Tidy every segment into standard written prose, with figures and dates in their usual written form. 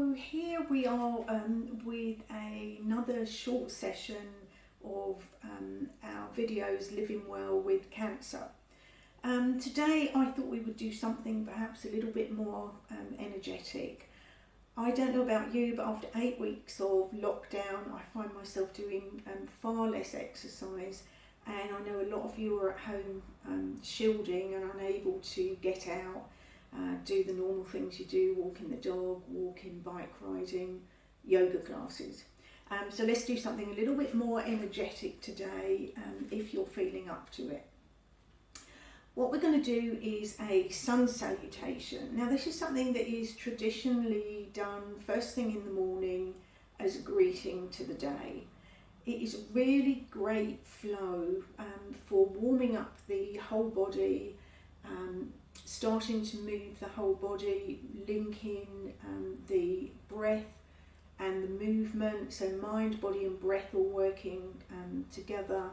So here we are with another short session of our videos Living Well with Cancer. Today I thought we would do something perhaps a little bit more energetic. I don't know about you, but after 8 weeks of lockdown I find myself doing far less exercise, and I know a lot of you are at home shielding and unable to get out. Do the normal things you do, walking the dog, walking, bike riding, yoga classes. So let's do something a little bit more energetic today if you're feeling up to it. What we're going to do is a sun salutation. Now this is something that is traditionally done first thing in the morning as a greeting to the day. It is a really great flow for warming up the whole body, starting to move the whole body, linking the breath and the movement, so mind, body and breath all working together.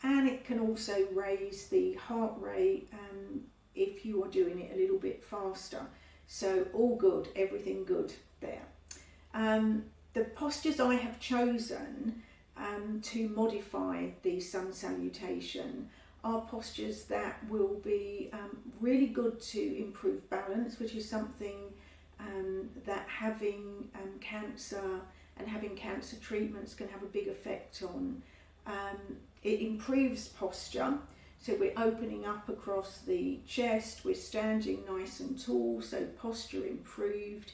And it can also raise the heart rate if you are doing it a little bit faster. So all good, everything good there. The postures I have chosen to modify the sun salutation are postures that will be really good to improve balance, which is something that having cancer and having cancer treatments can have a big effect on. It improves posture, so we're opening up across the chest, we're standing nice and tall, so posture improved.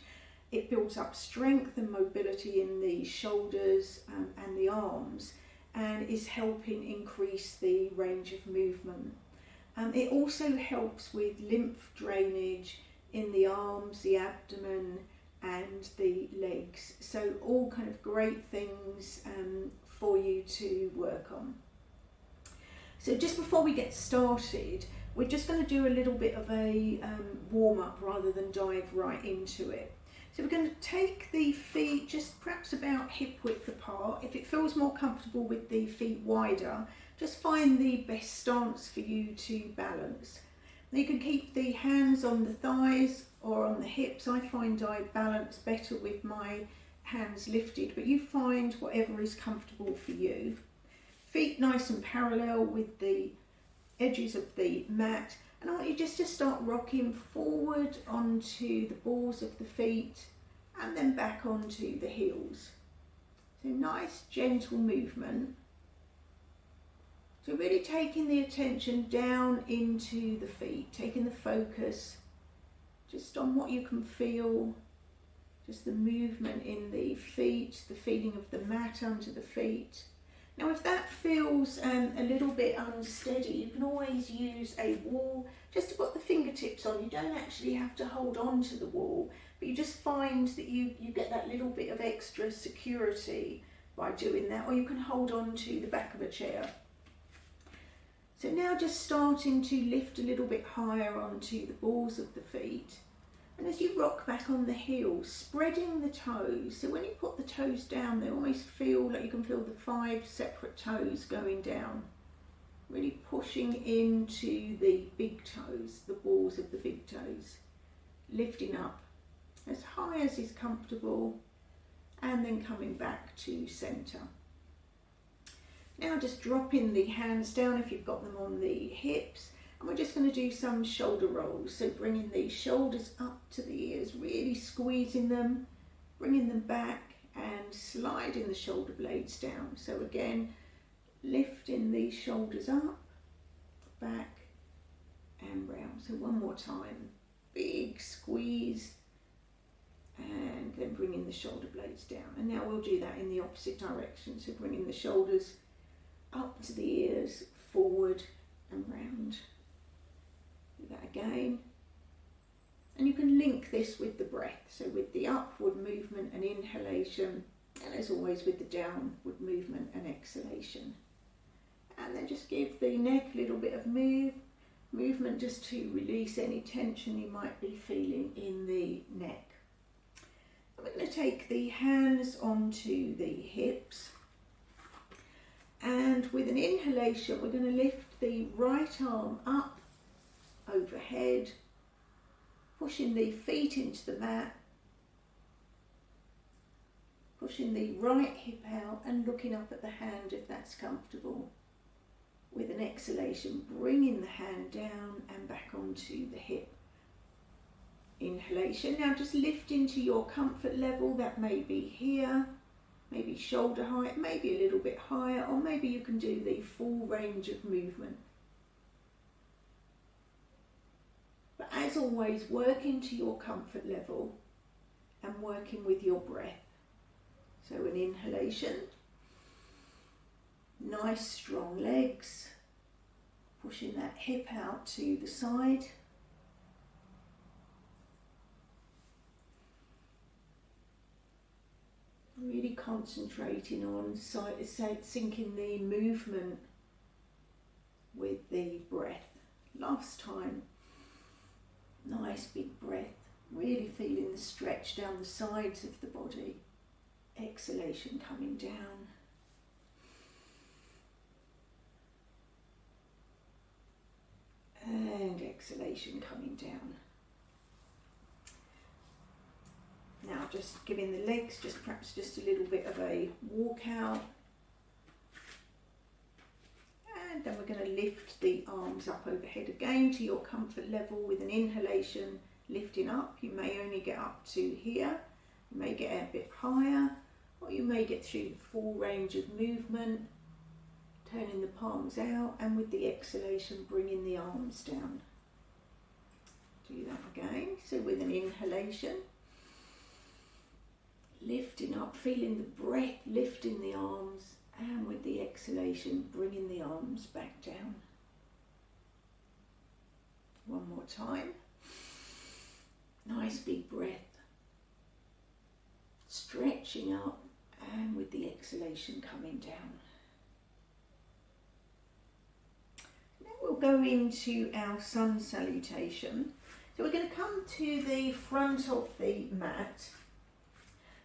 It builds up strength and mobility in the shoulders and the arms, and is helping increase the range of movement. It also helps with lymph drainage in the arms, the abdomen and the legs. So all kind of great things for you to work on. So just before we get started, we're just going to do a little bit of a warm-up rather than dive right into it. So we're going to take the feet just perhaps about hip width apart. If it feels more comfortable with the feet wider, just find the best stance for you to balance. Now you can keep the hands on the thighs or on the hips. I find I balance better with my hands lifted, but you find whatever is comfortable for you. Feet nice and parallel with the edges of the mat. And I want you just to start rocking forward onto the balls of the feet and then back onto the heels. So nice gentle movement. So really taking the attention down into the feet, taking the focus just on what you can feel, just the movement in the feet, the feeling of the mat under the feet. Now if that feels a little bit unsteady, you can always use a wall just to put the fingertips on. You don't actually have to hold on to the wall, but you just find that you get that little bit of extra security by doing that, or you can hold on to the back of a chair. So now just starting to lift a little bit higher onto the balls of the feet. And as you rock back on the heels, spreading the toes. So when you put the toes down, they almost feel like you can feel the 5 separate toes going down. Really pushing into the big toes, the balls of the big toes. Lifting up as high as is comfortable, and then coming back to centre. Now just dropping the hands down if you've got them on the hips. And we're just going to do some shoulder rolls, so bringing the shoulders up to the ears, really squeezing them, bringing them back and sliding the shoulder blades down. So again, lifting the shoulders up, back and round. So one more time, big squeeze and then bringing the shoulder blades down. And now we'll do that in the opposite direction, so bringing the shoulders up to the ears, forward and round. Do that again, and you can link this with the breath, so with the upward movement and inhalation, and as always with the downward movement and exhalation. And then just give the neck a little bit of movement just to release any tension you might be feeling in the neck. And we're going to take the hands onto the hips, and with an inhalation we're going to lift the right arm up overhead, pushing the feet into the mat, pushing the right hip out and looking up at the hand if that's comfortable. With an exhalation, bringing the hand down and back onto the hip. Inhalation, now just lift into your comfort level. That may be here, maybe shoulder height, maybe a little bit higher, or maybe you can do the full range of movement. But as always, working to your comfort level and working with your breath. So an inhalation, nice strong legs, pushing that hip out to the side. Really concentrating on syncing the movement with the breath. Last time, nice big breath, really feeling the stretch down the sides of the body. Exhalation coming down. And exhalation coming down. Now just giving the legs perhaps just a little bit of a walk out. And then we're going to lift the arms up overhead again to your comfort level with an inhalation, lifting up. You may only get up to here, you may get a bit higher, or you may get through the full range of movement, turning the palms out, and with the exhalation bringing the arms down. Do that again. So with an inhalation, lifting up, feeling the breath lifting the arms, and with the exhalation bringing the arms back down. One more time. Nice big breath, stretching up, and with the exhalation coming down. Now we'll go into our Sun Salutation. So we're going to come to the front of the mat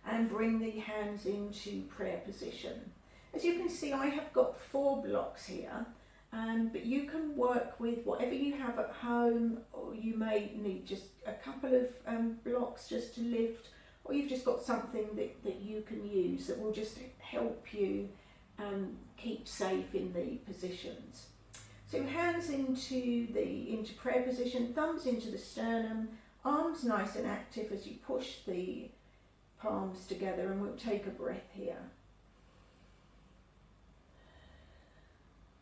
and bring the hands into prayer position. As you can see, I have got 4 blocks here, but you can work with whatever you have at home, or you may need just a couple of blocks just to lift, or you've just got something that you can use that will just help you keep safe in the positions. So hands into prayer position, thumbs into the sternum, arms nice and active as you push the palms together, and we'll take a breath here.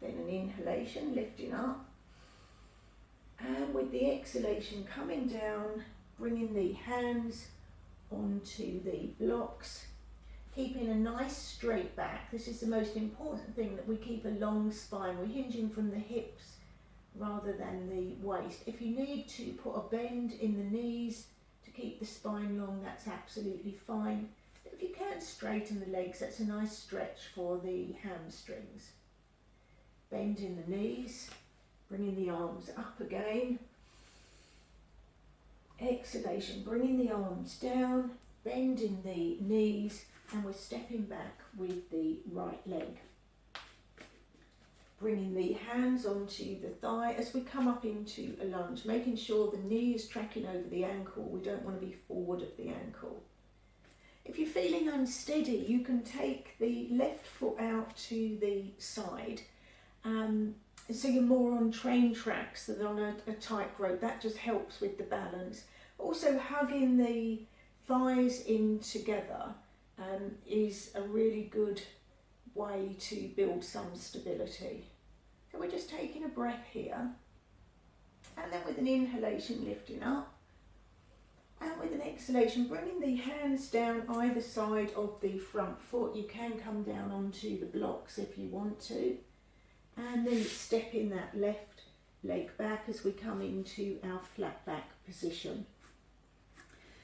Then an inhalation, lifting up, and with the exhalation coming down, bringing the hands onto the blocks, keeping a nice straight back. This is the most important thing, that we keep a long spine. We're hinging from the hips rather than the waist. If you need to put a bend in the knees to keep the spine long, that's absolutely fine. If you can straighten the legs, that's a nice stretch for the hamstrings. Bend in the knees, bringing the arms up again. Exhalation, bringing the arms down, bend in the knees, and we're stepping back with the right leg. Bringing the hands onto the thigh as we come up into a lunge, making sure the knee is tracking over the ankle. We don't want to be forward of the ankle. If you're feeling unsteady, you can take the left foot out to the side. So you're more on train tracks than on a tightrope. That just helps with the balance. Also, hugging the thighs in together is a really good way to build some stability. So we're just taking a breath here, and then with an inhalation lifting up, and with an exhalation bringing the hands down either side of the front foot. You can come down onto the blocks if you want to, and then stepping that left leg back as we come into our flat back position.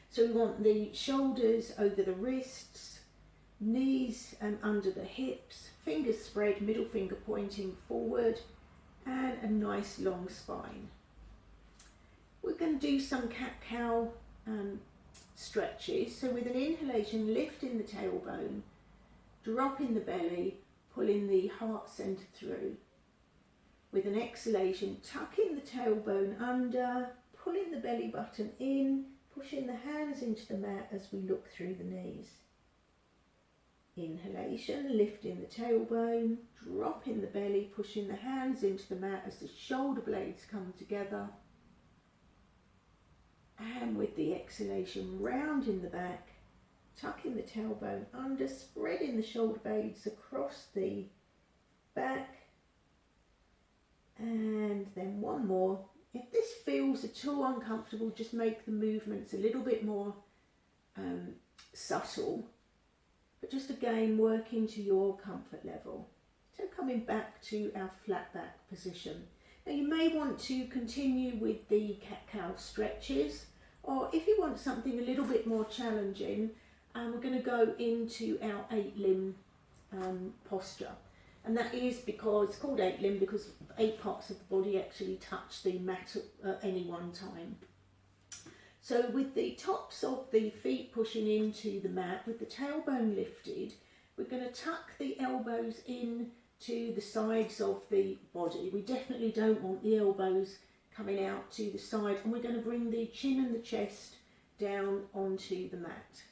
So we want the shoulders over the wrists, knees under the hips, fingers spread, middle finger pointing forward, and a nice long spine. We're going to do some cat-cow stretches. So with an inhalation, lifting the tailbone, dropping the belly, pulling the heart centre through. With an exhalation, tucking the tailbone under, pulling the belly button in, pushing the hands into the mat as we look through the knees. Inhalation, lifting the tailbone, dropping the belly, pushing the hands into the mat as the shoulder blades come together. And with the exhalation, rounding the back, tucking the tailbone under, spreading the shoulder blades across the back. And then one more. If this feels at all uncomfortable, just make the movements a little bit more subtle. But just again, working to your comfort level. So coming back to our flat back position. Now you may want to continue with the cat-cow stretches, or if you want something a little bit more challenging, we're going to go into our 8-limb posture. And that is because it's called 8-limb because 8 parts of the body actually touch the mat at any one time. So with the tops of the feet pushing into the mat, with the tailbone lifted, we're going to tuck the elbows in to the sides of the body. We definitely don't want the elbows coming out to the side, and we're going to bring the chin and the chest down onto the mat.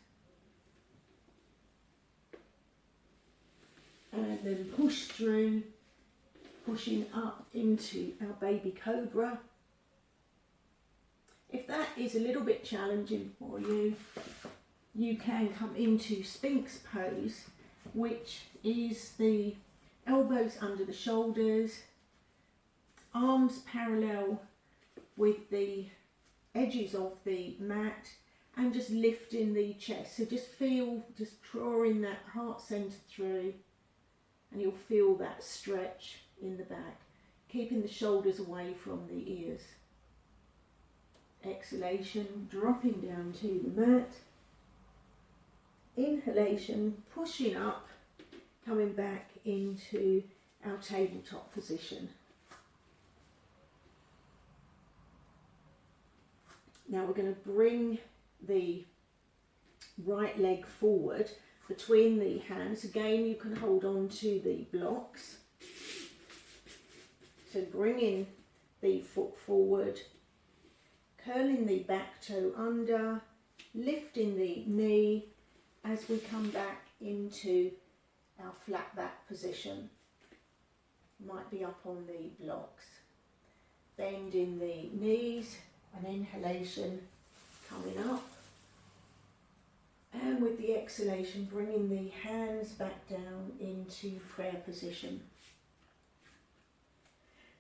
And then push through, pushing up into our baby cobra. If that is a little bit challenging for you, you can come into Sphinx pose, which is the elbows under the shoulders, arms parallel with the edges of the mat, and just lifting the chest. So just drawing that heart centre through, and you'll feel that stretch in the back, keeping the shoulders away from the ears. Exhalation, dropping down to the mat. Inhalation, pushing up, coming back into our tabletop position. Now we're going to bring the right leg forward between the hands. Again, you can hold on to the blocks. So bringing the foot forward, curling the back toe under, lifting the knee as we come back into our flat back position. Might be up on the blocks. Bending the knees, an inhalation coming up. And with the exhalation, bringing the hands back down into prayer position.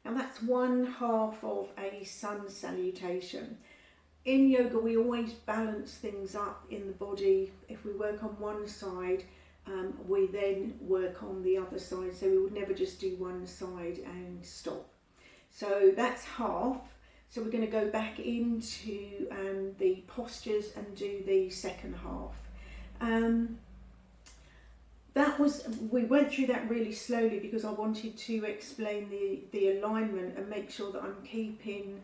Now that's one half of a sun salutation. In yoga, we always balance things up in the body. If we work on one side, we then work on the other side. So we would never just do one side and stop. So that's half. So we're going to go back into the postures and do the second half. We went through that really slowly because I wanted to explain the alignment and make sure that I'm keeping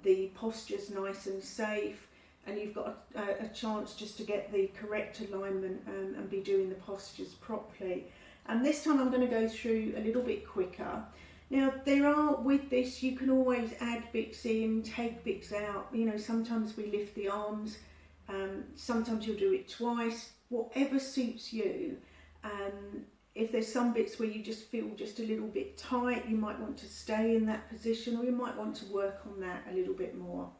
the postures nice and safe, and you've got a chance just to get the correct alignment and be doing the postures properly. And this time I'm going to go through a little bit quicker. Now with this you can always add bits in, take bits out. You know, sometimes we lift the arms, sometimes you'll do it twice, whatever suits you. If there's some bits where you just feel just a little bit tight, you might want to stay in that position, or you might want to work on that a little bit more.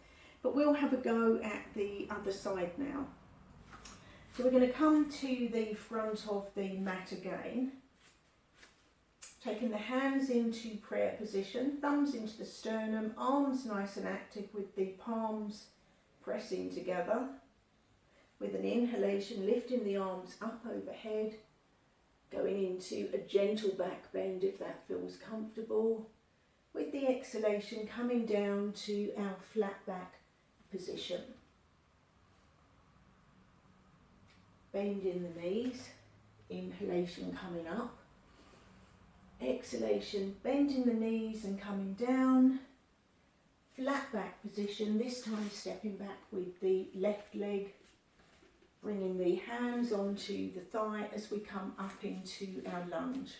But we'll have a go at the other side now. So we're going to come to the front of the mat again, taking the hands into prayer position, thumbs into the sternum, arms nice and active with the palms pressing together. With an inhalation, lifting the arms up overhead, going into a gentle back bend if that feels comfortable. With the exhalation, coming down to our flat back position. Bending the knees, inhalation coming up. Exhalation, bending the knees and coming down. Flat back position, this time stepping back with the left leg, bringing the hands onto the thigh as we come up into our lunge.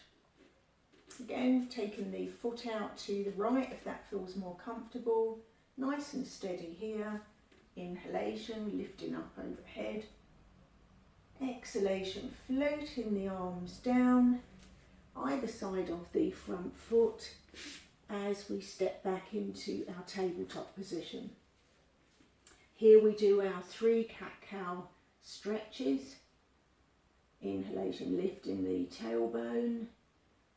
Again, taking the foot out to the right if that feels more comfortable. Nice and steady here. Inhalation, lifting up overhead. Exhalation, floating the arms down either side of the front foot as we step back into our tabletop position. Here we do our 3 cat-cow stretches. Inhalation, lifting the tailbone,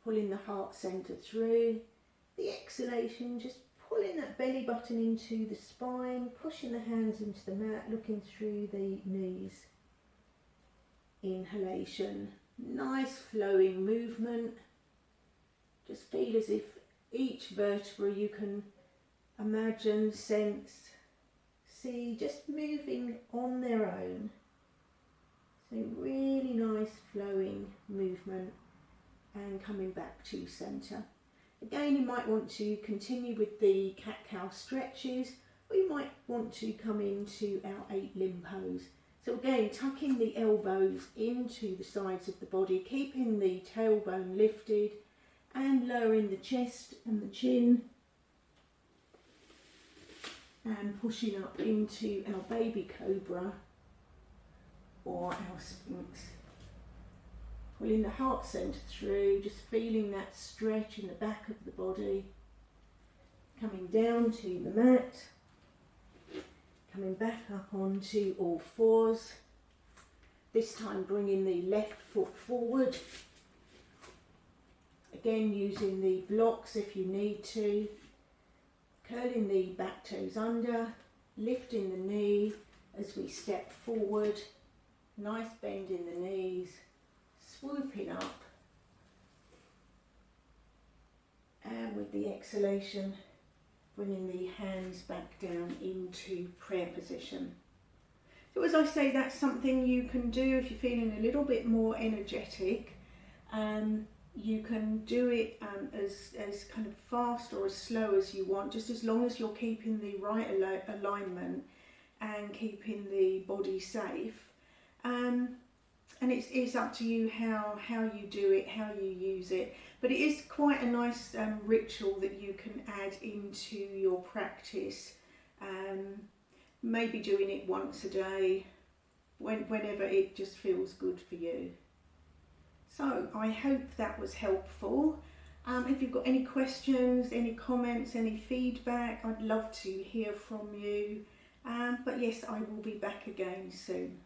pulling the heart centre through. The exhalation, just pulling that belly button into the spine, pushing the hands into the mat, looking through the knees. Inhalation, nice flowing movement. Just feel as if each vertebra you can imagine, sense, see, just moving on their own. So really nice flowing movement and coming back to centre. Again, you might want to continue with the cat-cow stretches, or you might want to come into our 8 limb pose. So again, tucking the elbows into the sides of the body, keeping the tailbone lifted and lowering the chest and the chin, and pushing up into our baby cobra or our sphinx. Pulling the heart centre through, just feeling that stretch in the back of the body. Coming down to the mat. Coming back up onto all fours. This time bringing the left foot forward. Again, using the blocks if you need to. Curling the back toes under. Lifting the knee as we step forward. Nice bend in the knees. Swooping up. And with the exhalation, bringing the hands back down into prayer position. So as I say, that's something you can do if you're feeling a little bit more energetic. You can do it as kind of fast or as slow as you want, just as long as you're keeping the right alignment and keeping the body safe. And it's up to you how you do it, how you use it. But it is quite a nice ritual that you can add into your practice. Maybe doing it once a day, whenever it just feels good for you. So I hope that was helpful. If you've got any questions, any comments, any feedback, I'd love to hear from you. But yes, I will be back again soon.